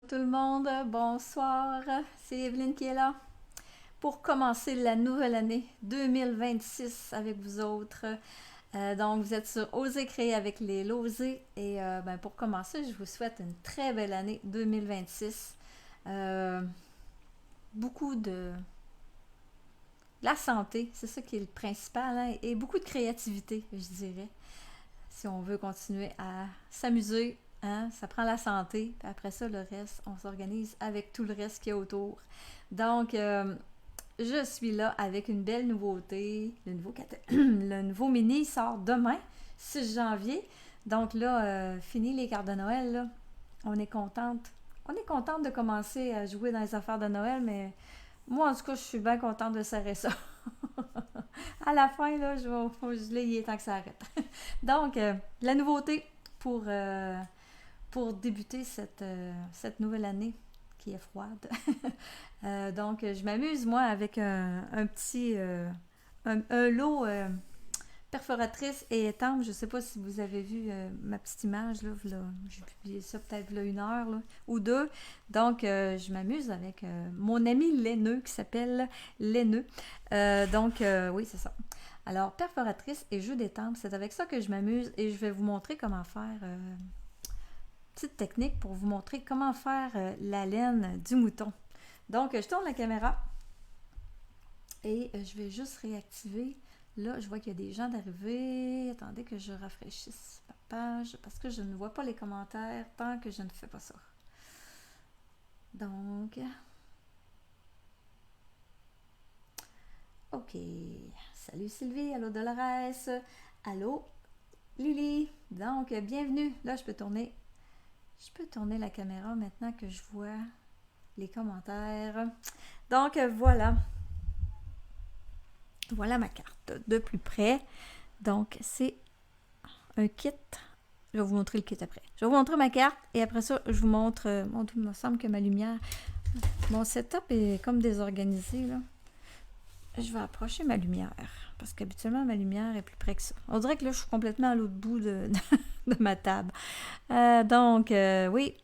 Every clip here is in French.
tout le monde, bonsoir, c'est Evelyne qui est là pour commencer la nouvelle année 2026 avec vous autres. Donc vous êtes sur Oser créer avec les Losés et pour commencer, je vous souhaite une très belle année 2026. Euh, beaucoup de la santé, c'est ça qui est le principal, hein, et beaucoup de créativité, je dirais. Si on veut continuer à s'amuser, hein, ça prend la santé, puis après ça, le reste, on s'organise avec tout le reste qu'il y a autour. Donc, je suis là avec une belle nouveauté. Le nouveau mini sort demain, 6 janvier. Donc là, fini les cartes de Noël, là. On est contente. On est contente de commencer à jouer dans les affaires de Noël, mais moi, en tout cas, je suis bien contente de serrer ça. À la fin, là, il est temps que ça arrête. Donc, la nouveauté pour, euh, pour débuter cette nouvelle année qui est froide. Donc, je m'amuse, moi, avec un petit un lot perforatrice et étanche. Je ne sais pas si vous avez vu ma petite image. Là, j'ai publié ça peut-être là, 1 heure là, ou deux. Donc, je m'amuse avec mon ami laineux qui s'appelle Laineux. Oui, c'est ça. Alors, perforatrice et jeu d'étampe, c'est avec ça que je m'amuse et je vais vous montrer comment faire petite technique pour vous montrer comment faire la laine du mouton. Donc, je tourne la caméra et je vais juste réactiver. Là, je vois qu'il y a des gens d'arriver. Attendez que je rafraîchisse ma page parce que je ne vois pas les commentaires tant que je ne fais pas ça. Donc, ok. Salut Sylvie, allô Dolores, allô Lily. Donc, bienvenue. Là, je peux tourner la caméra maintenant que je vois les commentaires. Donc, voilà. Voilà ma carte de plus près. Donc, c'est un kit. Je vais vous montrer le kit après. Je vais vous montrer ma carte et après ça, je vous montre. Mon Dieu, il me semble que ma lumière. Mon setup est comme désorganisé, là. Je vais approcher ma lumière parce qu'habituellement, ma lumière est plus près que ça. On dirait que là, je suis complètement à l'autre bout de ma table. Oui,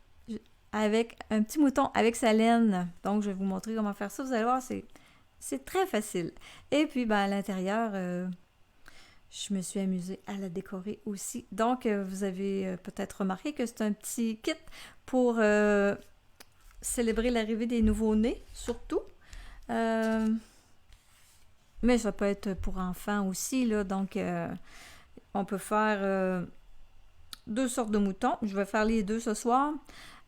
avec un petit mouton avec sa laine. Donc, je vais vous montrer comment faire ça. Vous allez voir, c'est très facile. Et puis, à l'intérieur, je me suis amusée à la décorer aussi. Donc, vous avez peut-être remarqué que c'est un petit kit pour célébrer l'arrivée des nouveaux-nés, surtout. Mais ça peut être pour enfants aussi, là. Donc, on peut faire 2 sortes de moutons. Je vais faire les deux ce soir.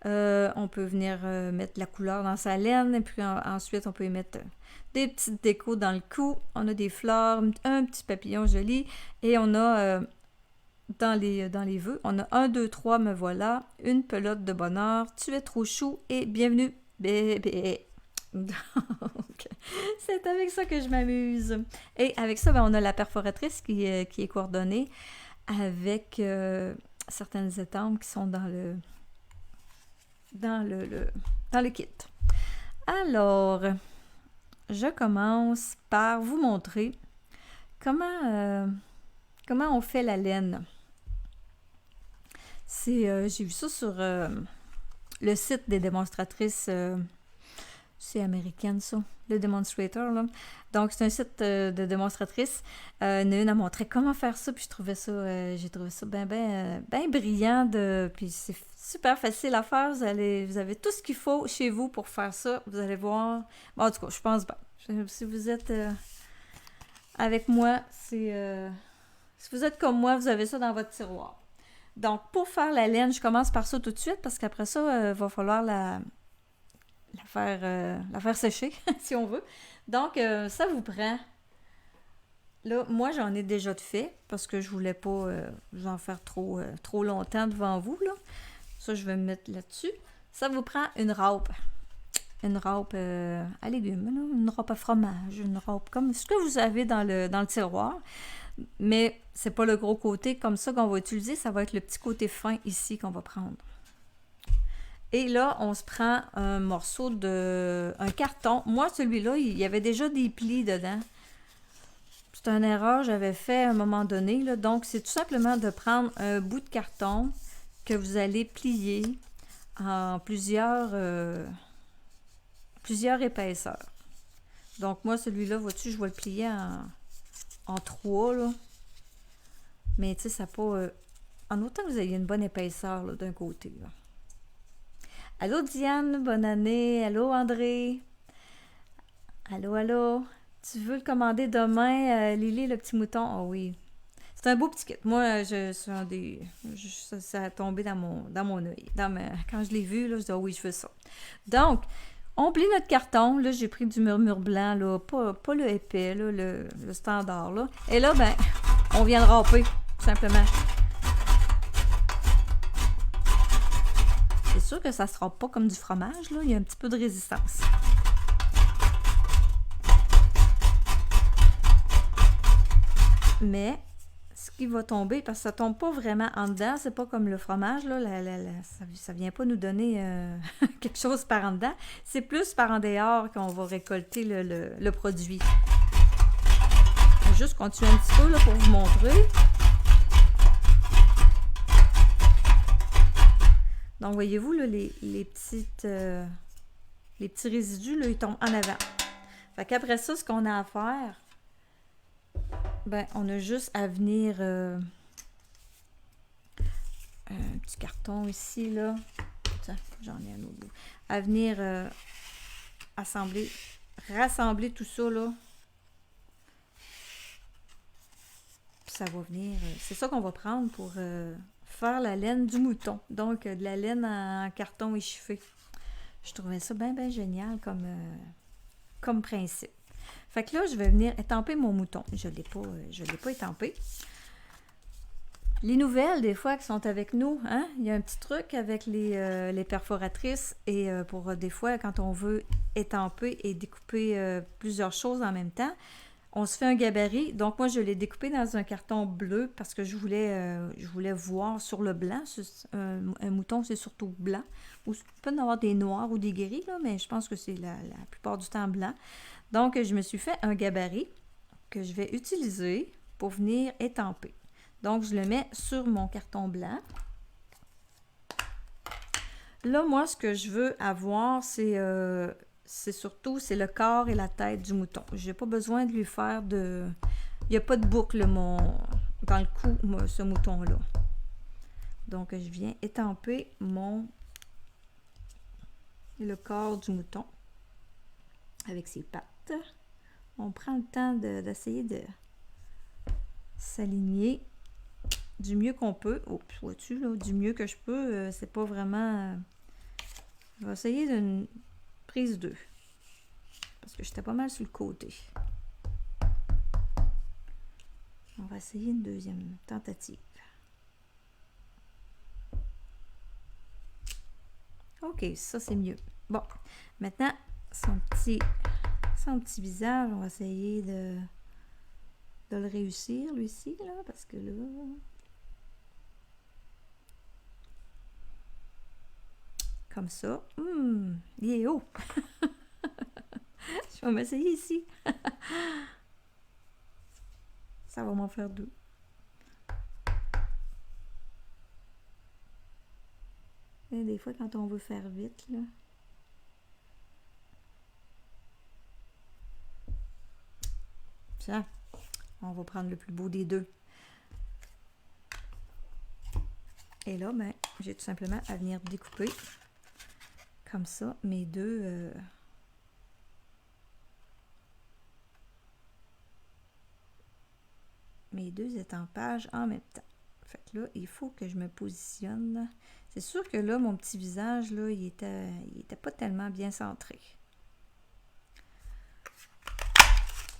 On peut venir mettre la couleur dans sa laine et puis ensuite on peut y mettre des petites décos dans le cou. On a des fleurs, un petit papillon joli et on a dans les vœux, on a 1, 2, 3, me voilà, une pelote de bonheur, tu es trop chou et bienvenue bébé. Donc, c'est avec ça que je m'amuse. Et avec ça, on a la perforatrice qui est coordonnée avec certaines étampes qui sont dans le kit. Alors, je commence par vous montrer comment on fait la laine. J'ai vu ça sur le site des démonstratrices. C'est américaine, ça, le Demonstrator, là. Donc, c'est un site de démonstratrices. Une a montré comment faire ça, puis j'ai trouvé ça bien brillant. Puis c'est super facile à faire. Vous avez tout ce qu'il faut chez vous pour faire ça. Vous allez voir. Bon, en tout cas, je pense bien. Si vous êtes avec moi, si vous êtes comme moi, vous avez ça dans votre tiroir. Donc, pour faire la laine, je commence par ça tout de suite, parce qu'après ça, il va falloir la faire sécher, si on veut. Donc, ça vous prend. Là, moi, j'en ai déjà de fait parce que je voulais pas vous en faire trop longtemps devant vous, là. Ça, je vais me mettre là-dessus. Ça vous prend une râpe. Une râpe à légumes, là. Une râpe à fromage, une râpe comme ce que vous avez dans le tiroir. Mais c'est pas le gros côté comme ça qu'on va utiliser, ça va être le petit côté fin ici qu'on va prendre. Et là, on se prend un morceau un carton. Moi, celui-là, il y avait déjà des plis dedans. C'est une erreur que j'avais fait à un moment donné, là. Donc, c'est tout simplement de prendre un bout de carton que vous allez plier en plusieurs épaisseurs. Donc moi, celui-là, vois-tu, je vais le plier en 3, là. Mais tu sais, ça n'a pas... en autant que vous ayez une bonne épaisseur là, d'un côté. Là. Allô Diane, bonne année. Allô André. Allô, allô. Tu veux le commander demain, Lily, le petit mouton? Oh oui. C'est un beau petit kit. Moi, ça a tombé dans mon œil. Quand je l'ai vu, là, je dis, oh oui, je veux ça. Donc, on plie notre carton. Là, j'ai pris du murmure blanc, là, pas le épais, là, le standard. Là. Et là, ben, on vient le râper, tout simplement. C'est sûr que ça ne sera pas comme du fromage, là. Il y a un petit peu de résistance. Mais ce qui va tomber, parce que ça ne tombe pas vraiment en dedans, c'est pas comme le fromage, là, ça ne vient pas nous donner quelque chose par en dedans. C'est plus par en dehors qu'on va récolter le produit. Je vais juste continuer un petit peu là, pour vous montrer. Donc, voyez-vous, là, les petits résidus, là, ils tombent en avant. Fait qu'après ça, ce qu'on a à faire, ben, on a juste à venir un petit carton ici, là. Tiens, j'en ai un autre bout. À venir rassembler tout ça, là. Puis ça va venir... c'est ça qu'on va prendre pour faire la laine du mouton. Donc, de la laine en carton échiffé. Je trouvais ça bien, bien génial comme principe. Fait que là, je vais venir étamper mon mouton. Je ne l'ai pas étampé. Les nouvelles, des fois, qui sont avec nous, hein? Il y a un petit truc avec les perforatrices et pour des fois, quand on veut étamper et découper plusieurs choses en même temps, on se fait un gabarit. Donc, moi, je l'ai découpé dans un carton bleu parce que je voulais voir sur le blanc. Un mouton, c'est surtout blanc. Ou il peut y avoir des noirs ou des gris, là, mais je pense que c'est la plupart du temps blanc. Donc, je me suis fait un gabarit que je vais utiliser pour venir étamper. Donc, je le mets sur mon carton blanc. Là, moi, ce que je veux avoir, c'est surtout le corps et la tête du mouton. Je n'ai pas besoin de lui faire de... Il n'y a pas de boucle dans le cou, ce mouton-là. Donc, je viens étamper le corps du mouton avec ses pattes. On prend le temps d'essayer de s'aligner du mieux qu'on peut. Oh, vois-tu, là, du mieux que je peux, c'est pas vraiment... je vais essayer d'une prise 2. Parce que j'étais pas mal sur le côté. On va essayer une deuxième tentative. OK, ça c'est mieux. Bon, maintenant, son petit visage, on va essayer de le réussir, lui-ci, là, parce que là... Comme ça. Il est haut. Je vais m'essayer ici. Ça va m'en faire 2. Et des fois, quand on veut faire vite, là... Ça, on va prendre le plus beau des 2. Et là, ben, j'ai tout simplement à venir découper comme ça mes deux étampages en même temps. Fait que là, il faut que je me positionne. C'est sûr que là, mon petit visage, là, il était pas tellement bien centré.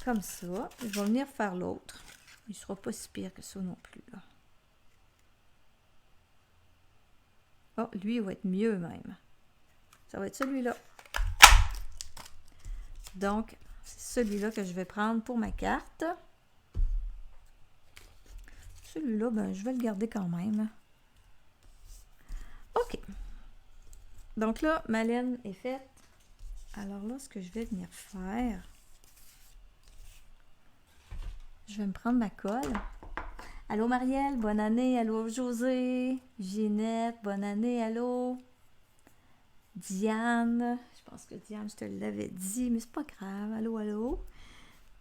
Comme ça. Je vais venir faire l'autre. Il sera pas si pire que ça non plus, là. Oh, lui, il va être mieux même. Ça va être celui-là. Donc, c'est celui-là que je vais prendre pour ma carte. Celui-là, ben, je vais le garder quand même. OK. Donc là, ma laine est faite. Alors là, ce que je vais venir faire, je vais me prendre ma colle. Allô Marielle, bonne année. Allô José, Ginette, bonne année, allô. Diane. Je pense que Diane, je te l'avais dit, mais c'est pas grave. Allô, allô.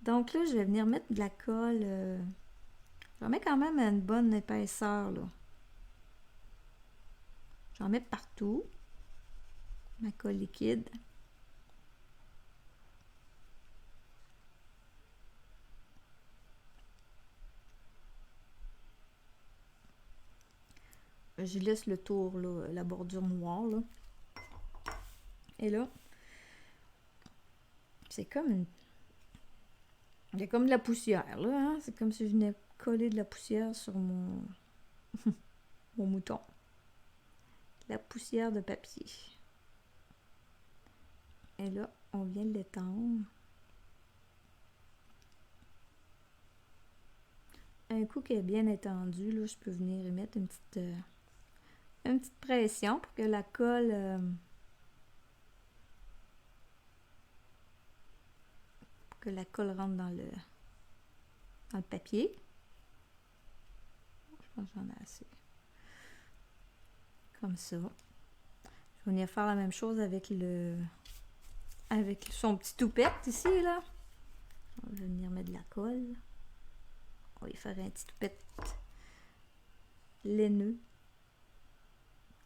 Donc là, je vais venir mettre de la colle. J'en mets quand même une bonne épaisseur, là. J'en mets partout. Ma colle liquide. Je laisse le tour, là, la bordure noire, là. Et là, c'est comme une... Il y a comme de la poussière, là, hein? C'est comme si je venais coller de la poussière sur mon... mon mouton. La poussière de papier. Et là, on vient l'étendre. Un coup qu'elle est bien étendue, là, je peux venir y mettre une petite pression pour que la colle... rentre dans le papier. Je pense que j'en ai assez. Comme ça. Je vais venir faire la même chose avec son petit toupette ici, là. On va venir mettre de la colle. On va y faire un petit toupette laineux.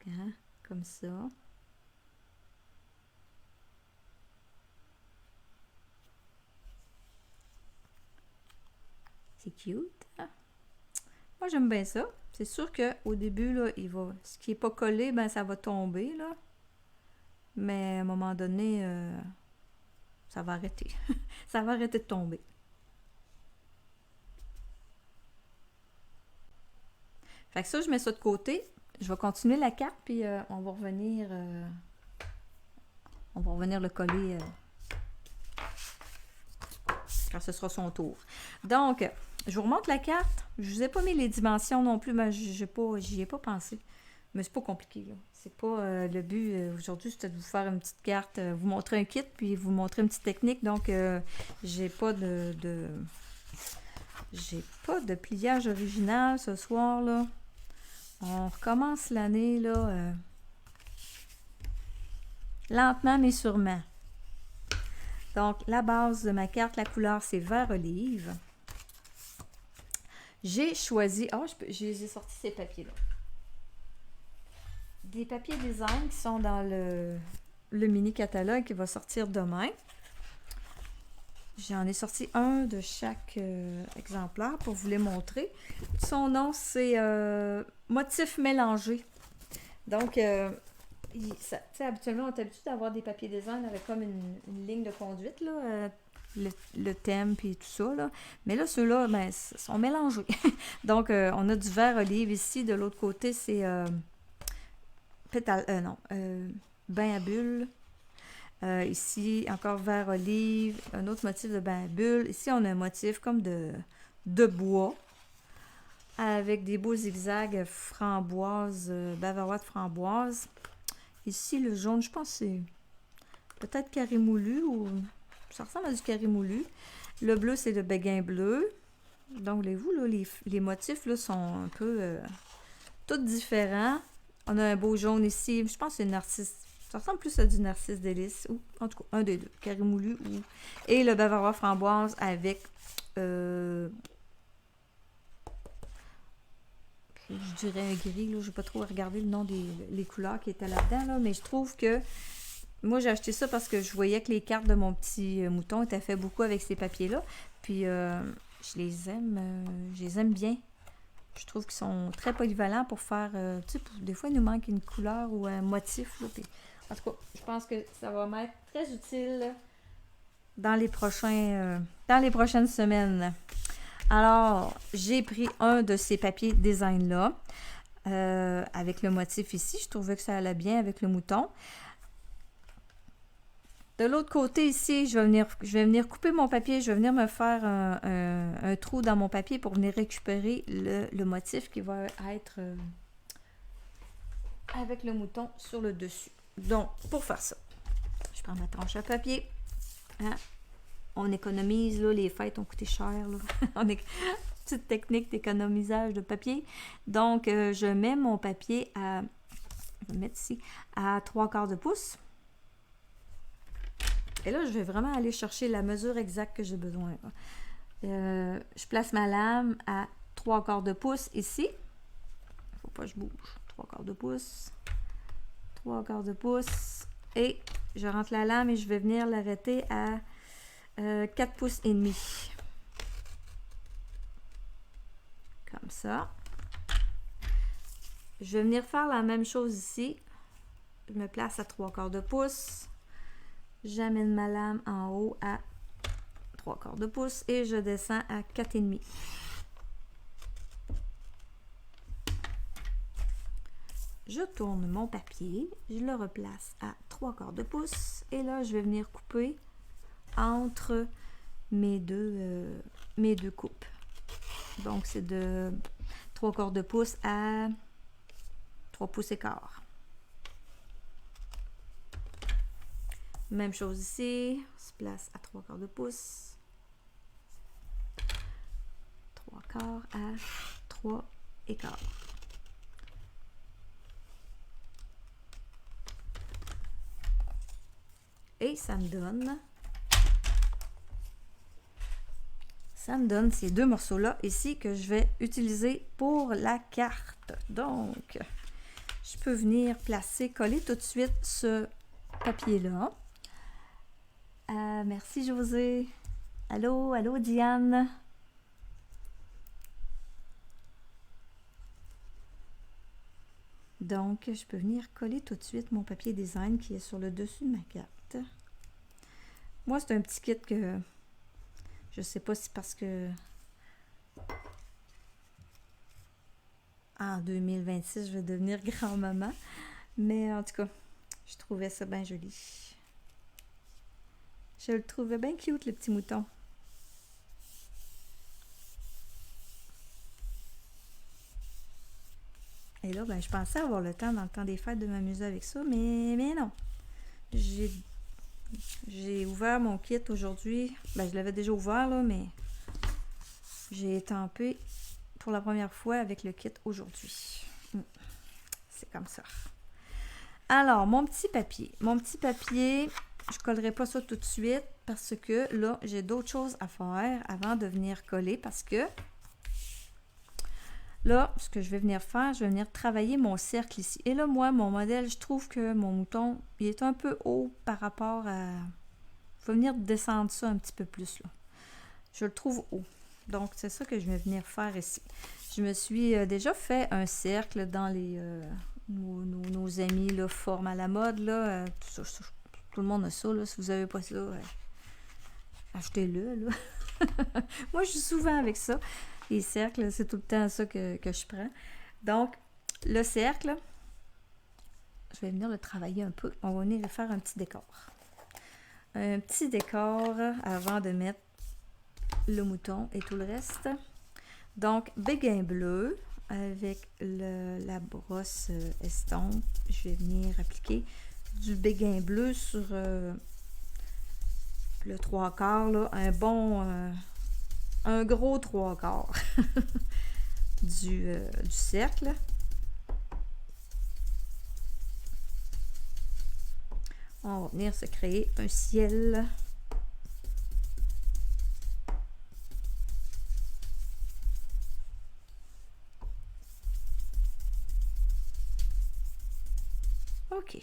Hein? Comme ça. C'est cute. Hein? Moi, j'aime bien ça. C'est sûr qu'au début, là, ce qui n'est pas collé, ben ça va tomber, là. Mais à un moment donné, ça va arrêter. Ça va arrêter de tomber. Fait que ça, je mets ça de côté. Je vais continuer la carte, puis on va revenir le coller quand ce sera son tour. Donc, je vous remonte la carte. Je vous ai pas mis les dimensions non plus, mais j'y ai pas pensé. Mais c'est pas compliqué, là. C'est pas le but aujourd'hui, c'était de vous faire une petite carte, vous montrer un kit, puis vous montrer une petite technique. Donc, j'ai pas de pliage original ce soir, là. On recommence l'année, là, lentement mais sûrement. Donc, la base de ma carte, la couleur, c'est vert olive. J'ai choisi... j'ai sorti ces papiers-là. Des papiers design qui sont dans le mini-catalogue qui va sortir demain. J'en ai sorti un de chaque exemplaire pour vous les montrer. Son nom, c'est Motif mélangé. Donc, habituellement, on est habitué d'avoir des papiers design avec comme une ligne de conduite, là, le thème puis tout ça, là. Mais là, ceux-là, ben, sont mélangés. Donc, on a du vert olive ici. De l'autre côté, c'est bain à bulles. Ici, encore vert olive. Un autre motif de bain à bulles. Ici, on a un motif comme de bois avec des beaux zigzags framboise, bavarois de framboise. Ici, le jaune, je pense que c'est peut-être carré moulu ou ça ressemble à du carré moulu. Le bleu, c'est le béguin bleu. Donc, voyez-vous, là, les motifs là, sont un peu tous différents. On a un beau jaune ici. Je pense que c'est narcisse. Ça ressemble plus à du narcisse délice. Ou, en tout cas, un des deux. Carré moulu ou... Et le bavarois framboise avec... je dirais un gris, là, je n'ai pas trop regardé le nom des couleurs qui étaient là-dedans, là, mais je trouve que moi, j'ai acheté ça parce que je voyais que les cartes de mon petit mouton étaient faites beaucoup avec ces papiers-là, puis je les aime bien. Je trouve qu'ils sont très polyvalents pour faire, des fois, il nous manque une couleur ou un motif, là, puis, en tout cas, je pense que ça va m'être très utile dans les prochaines semaines. Alors, j'ai pris un de ces papiers design-là avec le motif ici. Je trouvais que ça allait bien avec le mouton. De l'autre côté ici, je vais venir couper mon papier. Je vais venir me faire un trou dans mon papier pour venir récupérer le motif qui va être avec le mouton sur le dessus. Donc, pour faire ça, je prends ma tranche à papier. Hein? On économise, là, les fêtes ont coûté cher, là. Petite technique d'économisage de papier. Donc, je mets mon papier à vais le mettre ici, à 3/4 de pouce. Et là, je vais vraiment aller chercher la mesure exacte que j'ai besoin. Je place ma lame à 3/4 de pouce ici. Il ne faut pas que je bouge. 3/4 de pouce. 3/4 de pouce. Et je rentre la lame et je vais venir l'arrêter à 4 pouces et demi. Comme ça. Je vais venir faire la même chose ici. Je me place à 3/4 de pouce. J'amène ma lame en haut à 3/4 de pouce et je descends à 4 et demi. Je tourne mon papier, je le replace à 3/4 de pouce et là je vais venir couper entre mes deux coupes. Donc c'est de 3/4 de pouce à 3 pouces et quart. Même chose ici, on se place à 3/4 de pouce. 3/4 à 3 et quart. Et ça me donne ces deux morceaux-là ici que je vais utiliser pour la carte. Donc, je peux venir coller tout de suite ce papier-là. Merci José. Allô, allô Diane. Donc, je peux venir coller tout de suite mon papier design qui est sur le dessus de ma carte. Moi, c'est un petit kit que je sais pas si parce que en 2026, je vais devenir grand-maman. Mais en tout cas, je trouvais ça bien joli. Je le trouvais bien cute, le petit mouton. Et là, ben, je pensais avoir le temps, dans le temps des fêtes, de m'amuser avec ça, mais non. J'ai ouvert mon kit aujourd'hui. Ben, je l'avais déjà ouvert, là, mais j'ai étampé pour la première fois avec le kit aujourd'hui. C'est comme ça. Alors, mon petit papier. Mon petit papier, je ne collerai pas ça tout de suite parce que là, j'ai d'autres choses à faire avant de venir coller parce que là, ce que je vais venir faire, je vais venir travailler mon cercle ici. Et là, moi, mon modèle, je trouve que mon mouton, il est un peu haut par rapport à... Il faut venir descendre ça un petit peu plus, là. Je le trouve haut. Donc, c'est ça que je vais venir faire ici. Je me suis déjà fait un cercle dans les... nos amis, là, forme à la mode, là. Tout le monde a ça, là. Si vous n'avez pas ça, achetez-le, là. Moi, je suis souvent avec ça. Les cercles, c'est tout le temps ça que je prends. Donc, le cercle, je vais venir le travailler un peu. On va venir faire un petit décor. Un petit décor avant de mettre le mouton et tout le reste. Donc, béguin bleu avec la brosse estompe. Je vais venir appliquer du béguin bleu sur le 3/4, là. Un gros 3/4 du cercle. On va venir se créer un ciel. OK.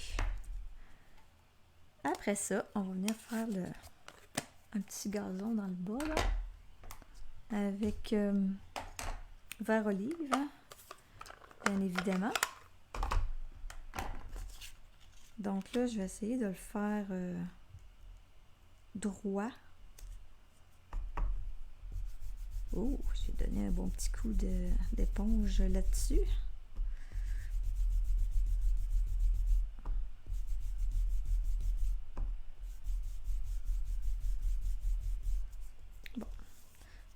Après ça, on va venir faire un petit gazon dans le bas, là, avec vert olive, hein, bien évidemment. Donc là, je vais essayer de le faire droit. Oh, j'ai donné un bon petit coup d'éponge là-dessus. Bon,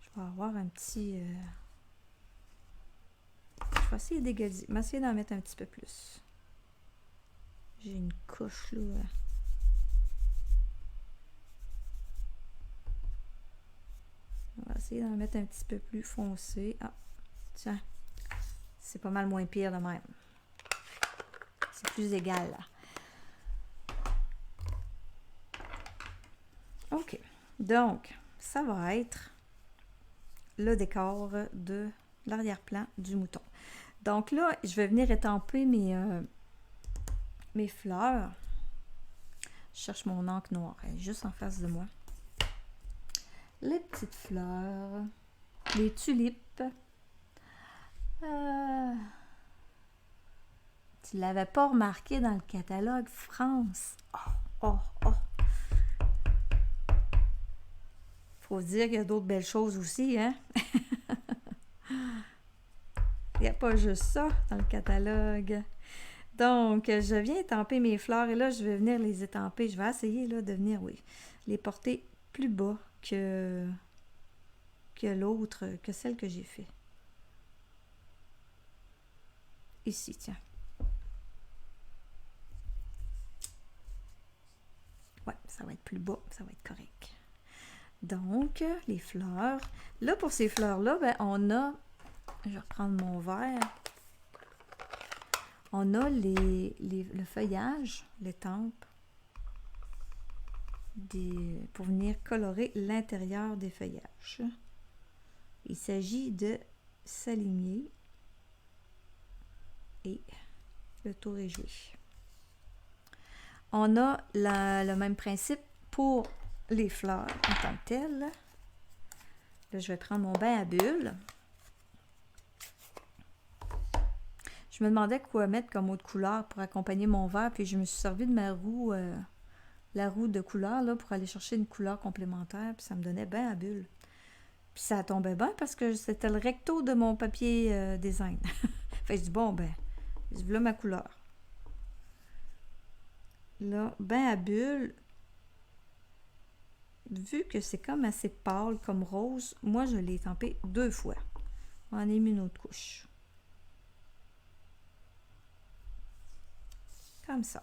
je vais avoir un petit... je vais essayer d'égaliser, m'essayer d'en mettre un petit peu plus. J'ai une couche là. On va essayer d'en mettre un petit peu plus foncé. Ah, tiens, c'est pas mal moins pire de même. c'est plus égal. Là. OK. Donc, ça va être le décor de l'arrière-plan du mouton. Donc là, je vais venir étamper mes fleurs. Je cherche mon encre noire, elle est juste en face de moi. Les petites fleurs, les tulipes. Tu l'avais pas remarqué dans le catalogue France. Oh. Faut dire qu'il y a d'autres belles choses aussi, hein? Il n'y a pas juste ça dans le catalogue. Donc, je viens étamper mes fleurs et là, je vais venir les étamper. Je vais essayer là, de venir, les porter plus bas que l'autre, que celle que j'ai fait. Ici, tiens. Ouais, ça va être plus bas, ça va être correct. Donc, les fleurs. Là, pour ces fleurs-là, ben, on a... Je vais reprendre mon verre. On a le feuillage, l'étampe, pour venir colorer l'intérieur des feuillages. Il s'agit de s'aligner et le tour est joué. On a le même principe pour les fleurs en tant que telles. Là, je vais prendre mon bain à bulles. Je me demandais quoi mettre comme autre couleur pour accompagner mon verre, puis je me suis servi de ma roue, la roue de couleur, là, pour aller chercher une couleur complémentaire, puis ça me donnait bain à bulles. Puis ça tombait bien parce que c'était le recto de mon papier design. Fait que je dis, bon, ben, voilà ma couleur. Là, bain à bulles, vu que c'est comme assez pâle, comme rose, moi, je l'ai étampé 2 fois. On en a mis une autre couche. Comme ça.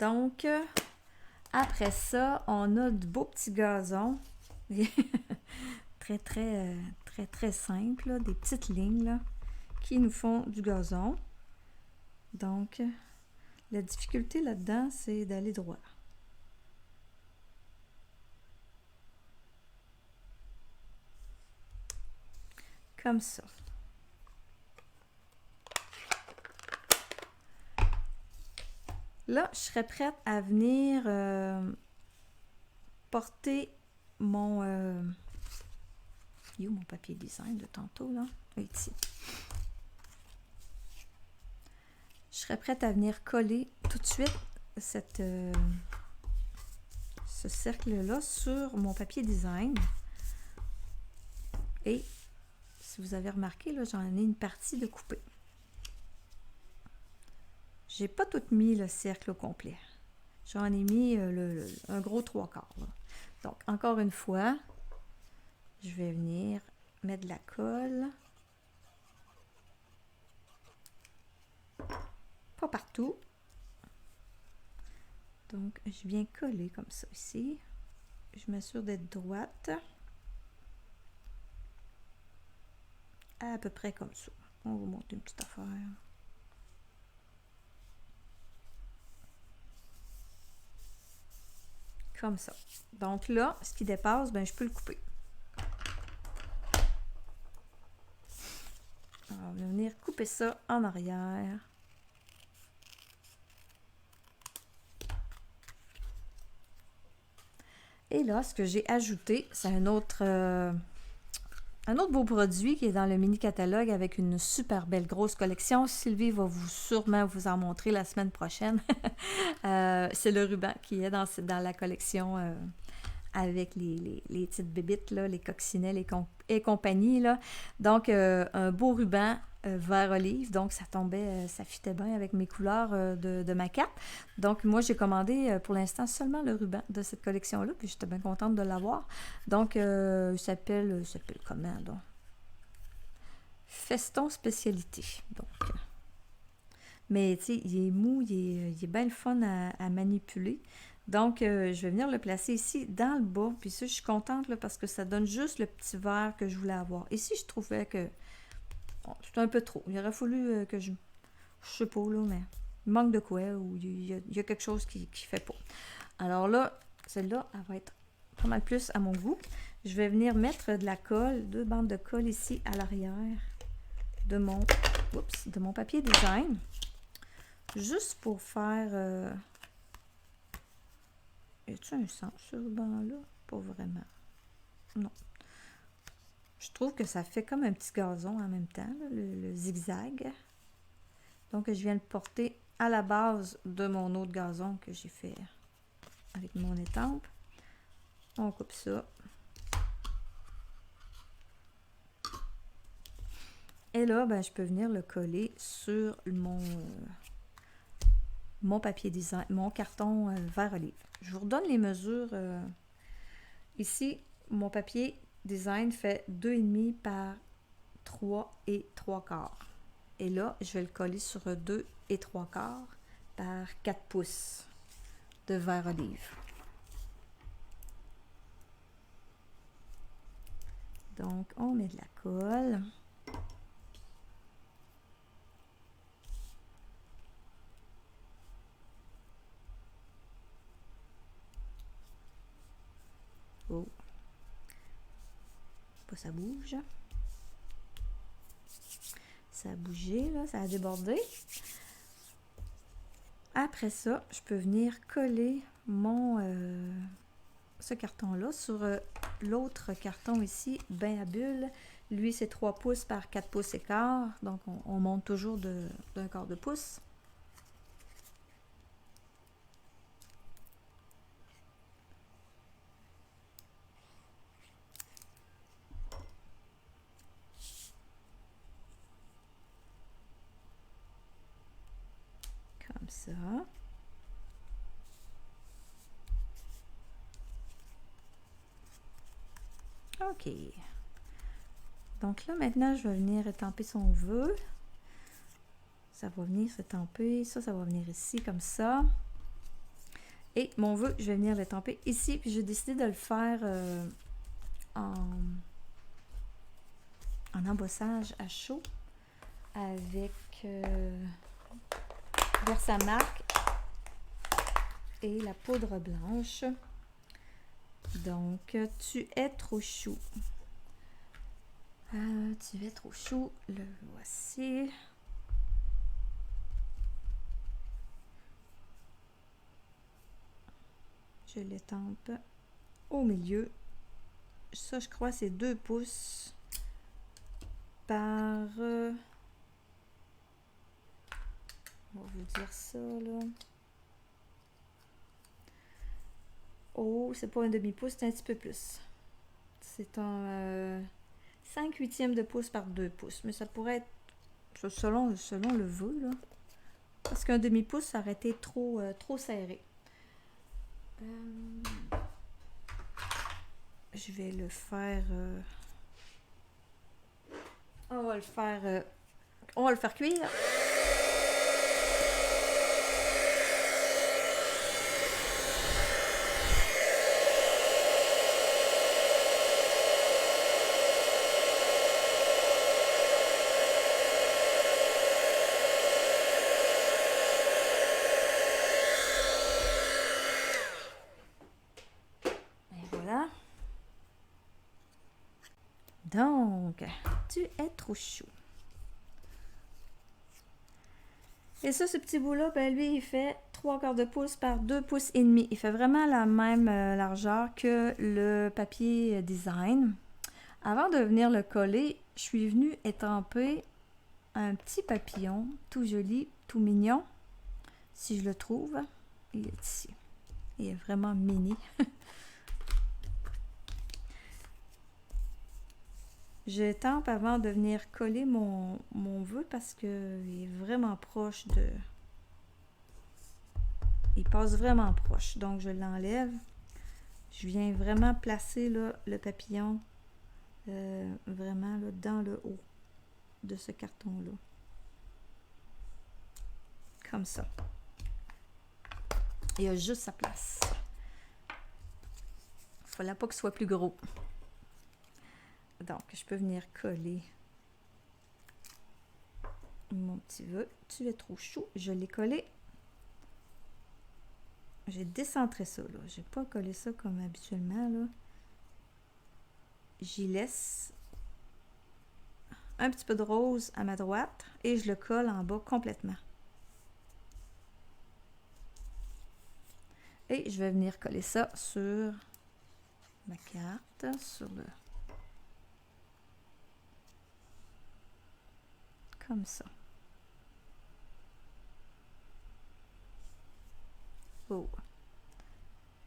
Donc, après ça, on a du beau petit gazon. très simple, là, des petites lignes là, qui nous font du gazon. Donc, la difficulté là-dedans, c'est d'aller droit. Comme ça. Là, je serais prête à venir porter mon papier design de tantôt, là? Ici. Je serais prête à venir coller tout de suite ce cercle-là sur mon papier design. Et si vous avez remarqué, là, j'en ai une partie de coupée. J'ai pas tout mis le cercle au complet. J'en ai mis un gros 3/4. Là. Donc, encore une fois, je vais venir mettre de la colle. Pas partout. Donc, je viens coller comme ça ici. Je m'assure d'être droite. À peu près comme ça. On va monter une petite affaire. Comme ça. Donc là, ce qui dépasse, ben, je peux le couper. Alors, on va venir couper ça en arrière. Et là, ce que j'ai ajouté, c'est un autre beau produit qui est dans le mini catalogue avec une super belle grosse collection. Sylvie va sûrement vous en montrer la semaine prochaine. C'est le ruban qui est dans la collection avec les petites bébites, là, les coccinelles et compagnie. Là. Donc, un beau ruban vert olive. Donc, ça tombait, ça fitait bien avec mes couleurs de ma cape. Donc, moi, j'ai commandé pour l'instant seulement le ruban de cette collection-là. Puis, j'étais bien contente de l'avoir. Donc, il s'appelle comment, donc? Feston Spécialité. Donc, mais, tu sais, il est mou, il est bien le fun à manipuler. Donc, je vais venir le placer ici dans le bas. Puis ça, je suis contente là, parce que ça donne juste le petit vert que je voulais avoir. Ici, je trouvais que Bon, c'est un peu trop. Il aurait fallu que je sais pas, là, mais il manque de quoi ou il y a quelque chose qui fait pas. Alors là, celle-là, elle va être pas mal plus à mon goût. Je vais venir mettre de la colle, 2 bandes de colle ici à l'arrière de mon papier design. Juste pour faire... Y a-t-il un sens sur ce banc-là? Pas vraiment. Non. Je trouve que ça fait comme un petit gazon en même temps, là, le zigzag. Donc, je viens le porter à la base de mon autre gazon que j'ai fait avec mon étampe. On coupe ça. Et là, ben, je peux venir le coller sur mon papier design, mon carton vert olive. Je vous redonne les mesures. Ici, mon papier design fait 2,5 par 3 et 3 quarts. Et là, je vais le coller sur 2 et 3 quarts par 4 pouces de vert olive. Donc, on met de la colle. Oh. Pas ça bouge. Ça a bougé, là, ça a débordé. Après ça, je peux venir coller ce carton-là sur l'autre carton ici, bain à bulles. Lui, c'est 3 pouces par 4 pouces et quart. Donc, on monte toujours d'un quart de pouce. Comme ça. OK. Donc là, maintenant, je vais venir étamper son vœu. Ça va venir s'étamper. Ça va venir ici, comme ça. Et mon vœu, je vais venir l'étamper ici. Puis j'ai décidé de le faire en embossage à chaud avec Versamark et la poudre blanche. Donc, tu es trop chou. Tu es trop chou. Le voici. Je l'étampe au milieu. Ça, je crois, c'est 2 pouces par... on va vous dire ça, là. Oh, c'est pas un demi-pouce, c'est un petit peu plus. C'est un 5/8 de pouce par 2 pouces. Mais ça pourrait être selon le vœu, là. Parce qu'un demi-pouce, ça aurait été trop serré. Je vais le faire... on va le faire cuire. Donc, tu es trop chou. Et ça, ce petit bout-là, ben lui, il fait 3 quarts de pouce par 2 pouces et demi. Il fait vraiment la même largeur que le papier design. Avant de venir le coller, je suis venue étamper un petit papillon, tout joli, tout mignon. Si je le trouve, il est ici. Il est vraiment mini. Je tempe avant de venir coller mon vœu parce qu'il est vraiment proche de... Il passe vraiment proche. Donc, je l'enlève. Je viens vraiment placer là, le papillon vraiment là, dans le haut de ce carton-là. Comme ça. Il y a juste sa place. Il ne fallait pas qu'il soit plus gros. Donc, je peux venir coller Mon petit vœu, tu es trop chou. Je l'ai collé. J'ai décentré ça, là. J'ai pas collé ça comme habituellement, là. J'y laisse un petit peu de rose à ma droite et je le colle en bas complètement. Et je vais venir coller ça sur ma carte, sur le... comme ça. Oh.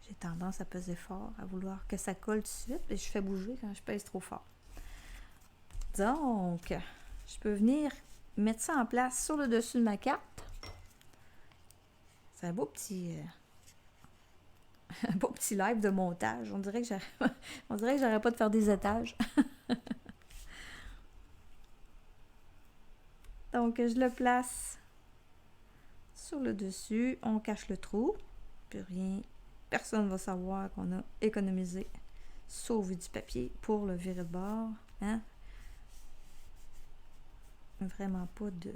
J'ai tendance à peser fort, à vouloir que ça colle tout de suite, et je fais bouger quand je pèse trop fort. Donc, je peux venir mettre ça en place sur le dessus de ma carte. C'est un beau petit... un beau petit live de montage. On dirait que j'arrête pas de faire des étages. Donc, je le place sur le dessus. On cache le trou. Puis rien, personne ne va savoir qu'on a économisé, sauvé du papier pour le virer de bord. Hein? Vraiment pas de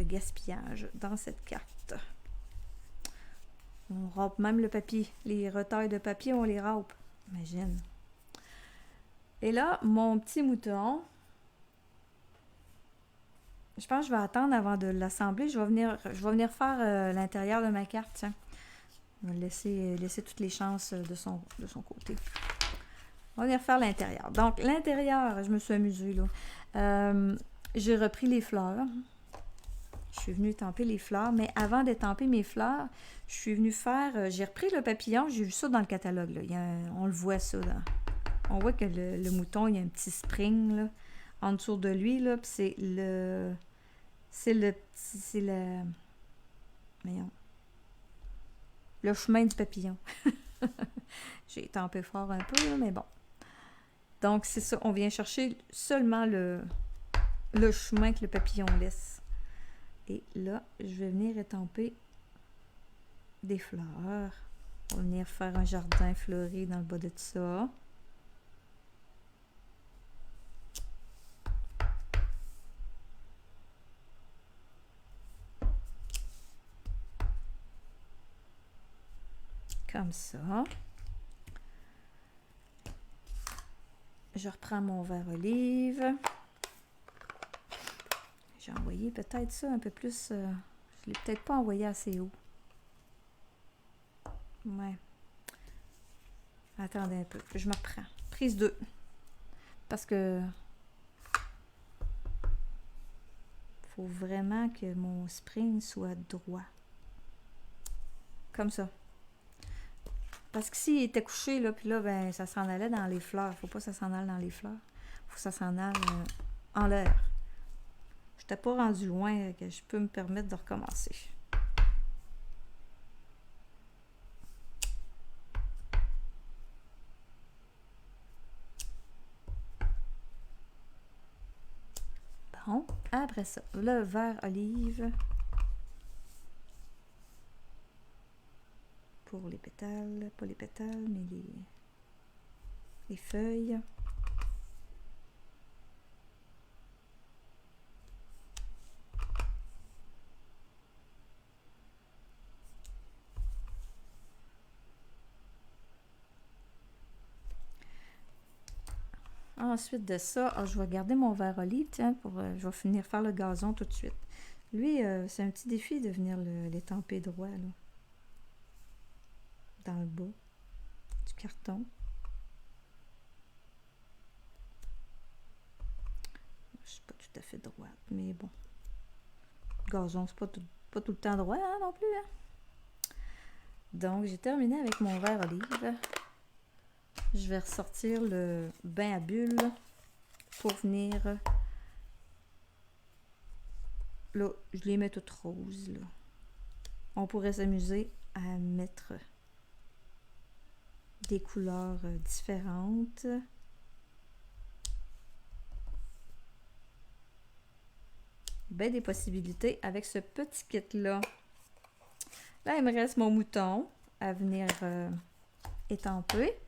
gaspillage dans cette carte. On râpe même le papier. Les retailles de papier, on les râpe. Imagine. Et là, mon petit mouton, je pense que je vais attendre avant de l'assembler. Je vais venir faire l'intérieur de ma carte. Tiens. Je vais laisser toutes les chances de son côté. On va venir faire l'intérieur. Donc, l'intérieur, je me suis amusée, là. J'ai repris les fleurs. Je suis venue étamper les fleurs, mais avant d'étamper mes fleurs, je suis venue faire... j'ai repris le papillon, j'ai vu ça dans le catalogue. Là. On le voit, ça. Là. On voit que le mouton, il y a un petit spring là, en dessous de lui. Là, puis c'est le... Voyons. Le chemin du papillon. J'ai étampé fort un peu, là, mais bon. Donc, c'est ça. On vient chercher seulement le chemin que le papillon laisse. Et là, je vais venir étamper des fleurs. On va venir faire un jardin fleuri dans le bas de tout ça. Comme ça. Je reprends mon verre olive. J'ai envoyé peut-être ça un peu plus... je ne l'ai peut-être pas envoyé assez haut. Ouais. Attendez un peu. Je me reprends. Prise 2. Parce que... faut vraiment que mon spring soit droit. Comme ça. Parce que s'il était couché, là, puis là, ben, ça s'en allait dans les fleurs. Faut pas que ça s'en aille dans les fleurs. Faut que ça s'en aille en l'air. Je n'étais pas rendu loin que je peux me permettre de recommencer. Bon, après ça, le vert olive. Pour les pétales, pas les pétales, mais les feuilles. Ensuite de ça, je vais garder mon verre olive, tiens, je vais finir faire le gazon tout de suite. Lui, c'est un petit défi de venir l'étamper droit, là. Dans le bas du carton. Je suis pas tout à fait droite, mais bon. Le gazon, c'est pas tout le temps droit, hein, non plus, hein? Donc, j'ai terminé avec mon verre olive. Je vais ressortir le bain à bulles pour venir... Là, je les mets toutes roses, là. On pourrait s'amuser à mettre des couleurs différentes. Ben des possibilités avec ce petit kit-là. Là, il me reste mon mouton à venir étamper.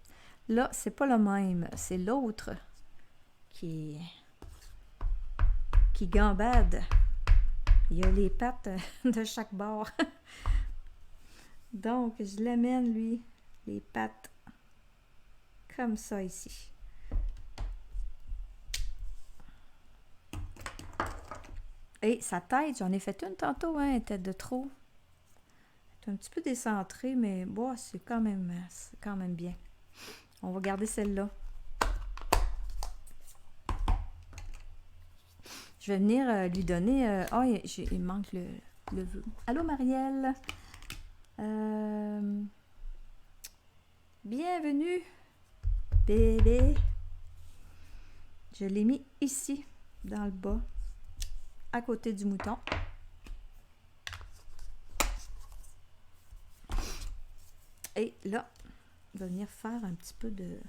Là, c'est pas le même, c'est l'autre qui gambade. il y a les pattes de chaque bord. Donc, je l'amène, lui, les pattes, comme ça ici. Et sa tête, j'en ai fait une tantôt, hein, elle était de trop. Elle est un petit peu décentrée, mais bon, c'est quand même bien. On va garder celle-là. Je vais venir lui donner... oh, il manque le vœu. Allô, Marielle? Bienvenue, bébé. Je l'ai mis ici, dans le bas, à côté du mouton. Et là, on va venir faire un petit peu des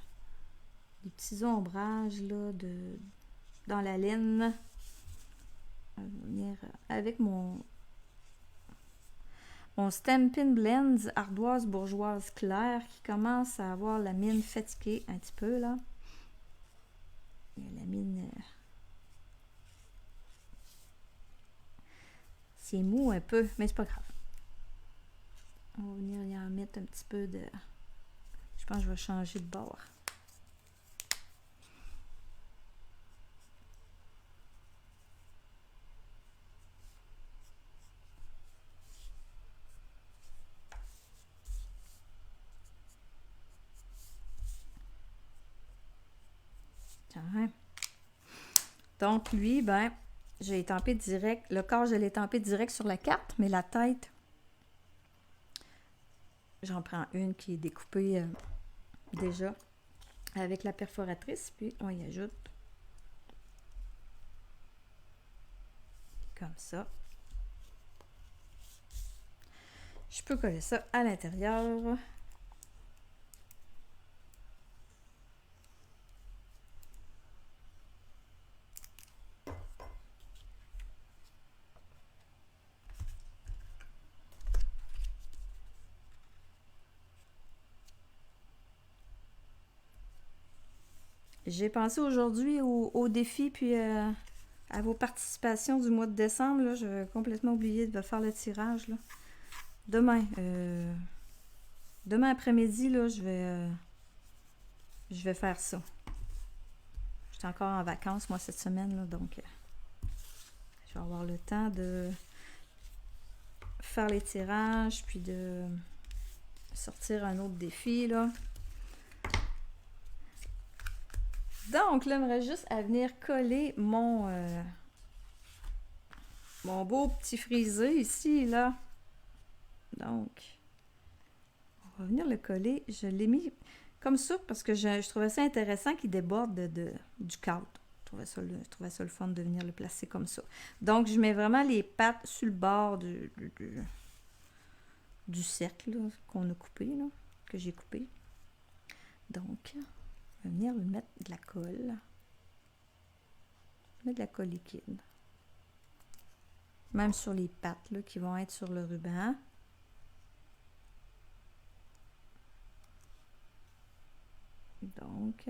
petits ombrages là, dans la laine. On va venir avec mon Stampin' Blends ardoise bourgeoise claire qui commence à avoir la mine fatiguée un petit peu là. Il y a la mine... c'est mou un peu, mais c'est pas grave. On va venir y en mettre un petit peu de... Je pense que je vais changer de bord. Tiens. Donc lui, ben, j'ai étampé direct. Le corps, je l'ai étampé direct sur la carte, mais la tête, j'en prends une qui est découpée déjà avec la perforatrice, puis on y ajoute comme ça. Je peux coller ça à l'intérieur. J'ai pensé aujourd'hui au défi, puis à vos participations du mois de décembre. Là, j'ai complètement oublié de faire le tirage. Là. Demain après-midi, là, je vais faire ça. Je suis encore en vacances, moi, cette semaine, là, donc je vais avoir le temps de faire les tirages, puis de sortir un autre défi, là. Donc, là, j'aimerais juste à venir coller mon beau petit frisé ici, là. Donc, on va venir le coller. Je l'ai mis comme ça parce que je trouvais ça intéressant qu'il déborde du cadre. Je trouvais ça le fun de venir le placer comme ça. Donc, je mets vraiment les pattes sur le bord du cercle qu'on a coupé, là, que j'ai coupé. Donc, je vais venir lui mettre de la colle. Mettre de la colle liquide. Même sur les pattes là, qui vont être sur le ruban. Donc,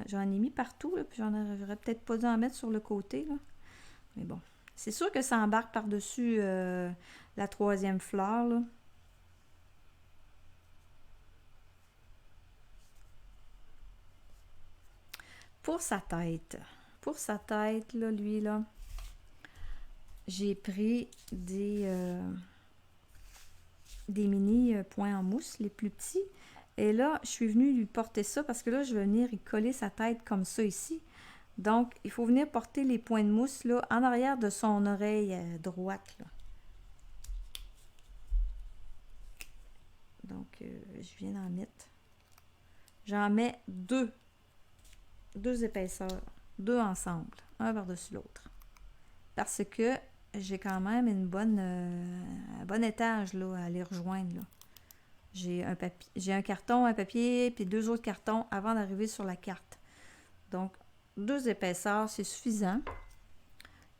j'en ai mis partout, là, puis j'aurais peut-être pas dû en mettre sur le côté. Là. Mais bon, c'est sûr que ça embarque par-dessus la troisième fleur. Là. Pour sa tête, là, lui, là, j'ai pris des mini points en mousse, les plus petits. Et là, je suis venue lui porter ça parce que là, je vais venir y coller sa tête comme ça ici. Donc, il faut venir porter les points de mousse là, en arrière de son oreille droite. Là. Donc, je viens d'en mettre. J'en mets deux épaisseurs, deux ensemble, un par-dessus l'autre. Parce que j'ai quand même un bon étage là, à les rejoindre. Là. J'ai un carton, un papier, puis deux autres cartons avant d'arriver sur la carte. Donc, deux épaisseurs, c'est suffisant.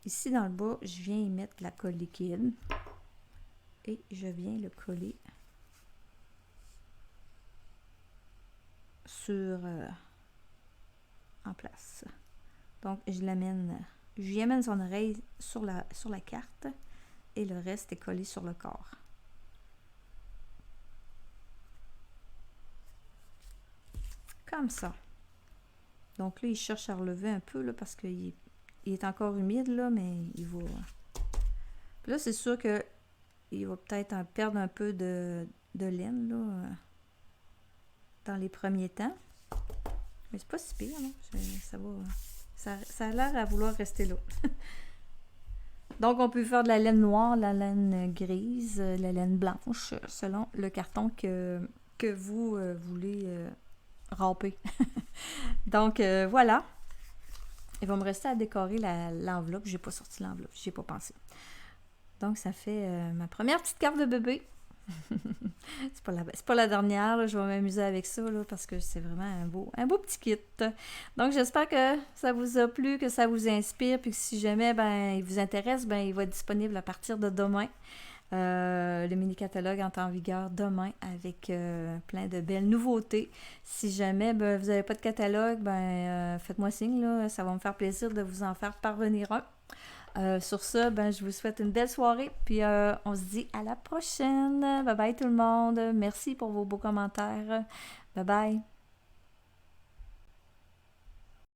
Ici, dans le bas, je viens y mettre de la colle liquide. Et je viens le coller sur en place. Donc, je l'amène j'y amène son oreille sur la carte et le reste est collé sur le corps. Comme ça. Donc là, il cherche à relever un peu là, parce qu'il est encore humide, là, mais il va... Puis là, c'est sûr que il va peut-être perdre un peu de laine là, dans les premiers temps. Mais c'est pas si pire, là. Ça a l'air à vouloir rester là. Donc, on peut faire de la laine noire, la laine grise, la laine blanche, selon le carton que vous voulez râper. Donc, voilà. Il va me rester à décorer l'enveloppe. J'ai pas sorti l'enveloppe, j'y ai pas pensé. Donc, ça fait ma première petite carte de bébé. C'est pas la dernière, là. Je vais m'amuser avec ça là, parce que c'est vraiment un beau petit kit. Donc j'espère que ça vous a plu, que ça vous inspire, puis que si jamais il vous intéresse, il va être disponible à partir de demain. Le mini-catalogue entre en vigueur demain avec plein de belles nouveautés. Si jamais vous n'avez pas de catalogue, faites-moi signe, là, ça va me faire plaisir de vous en faire parvenir un. Sur ce, je vous souhaite une belle soirée, puis on se dit à la prochaine. Bye bye tout le monde. Merci pour vos beaux commentaires. Bye bye.